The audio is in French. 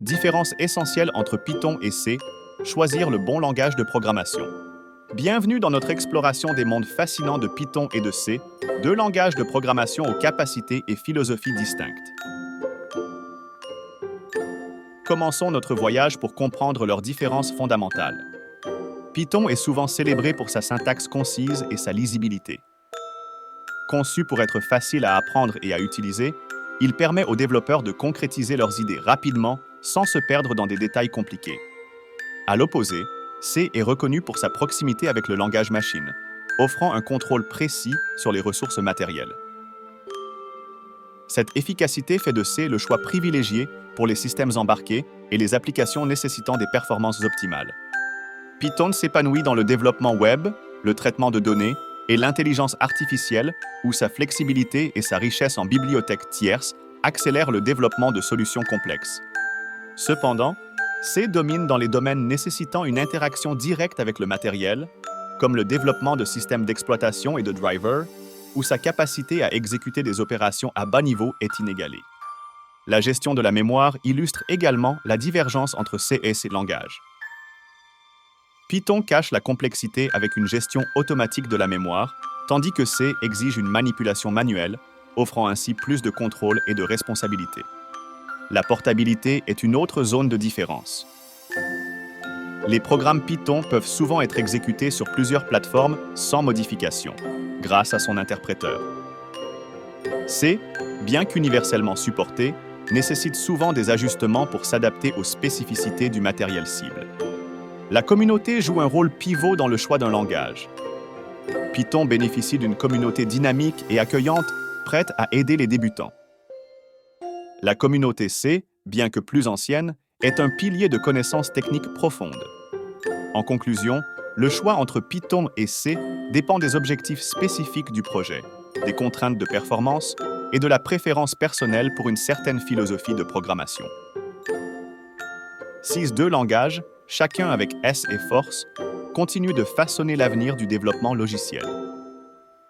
Différence essentielle entre Python et C, choisir le bon langage de programmation. Bienvenue dans notre exploration des mondes fascinants de Python et de C, deux langages de programmation aux capacités et philosophies distinctes. Commençons notre voyage pour comprendre leurs différences fondamentales. Python est souvent célébré pour sa syntaxe concise et sa lisibilité. Conçu pour être facile à apprendre et à utiliser, il permet aux développeurs de concrétiser leurs idées rapidement sans se perdre dans des détails compliqués. À l'opposé, C est reconnu pour sa proximité avec le langage machine, offrant un contrôle précis sur les ressources matérielles. Cette efficacité fait de C le choix privilégié pour les systèmes embarqués et les applications nécessitant des performances optimales. Python s'épanouit dans le développement web, le traitement de données et l'intelligence artificielle, où sa flexibilité et sa richesse en bibliothèques tierces accélèrent le développement de solutions complexes. Cependant, C domine dans les domaines nécessitant une interaction directe avec le matériel, comme le développement de systèmes d'exploitation et de drivers, où sa capacité à exécuter des opérations à bas niveau est inégalée. La gestion de la mémoire illustre également la divergence entre C et ces langages. Python cache la complexité avec une gestion automatique de la mémoire, tandis que C exige une manipulation manuelle, offrant ainsi plus de contrôle et de responsabilité. La portabilité est une autre zone de différence. Les programmes Python peuvent souvent être exécutés sur plusieurs plateformes sans modification, grâce à son interpréteur. C, bien qu'universellement supporté, nécessite souvent des ajustements pour s'adapter aux spécificités du matériel cible. La communauté joue un rôle pivot dans le choix d'un langage. Python bénéficie d'une communauté dynamique et accueillante, prête à aider les débutants. La communauté C, bien que plus ancienne, est un pilier de connaissances techniques profondes. En conclusion, le choix entre Python et C dépend des objectifs spécifiques du projet, des contraintes de performance et de la préférence personnelle pour une certaine philosophie de programmation. Ces deux langages, chacun avec S et force, continuent de façonner l'avenir du développement logiciel.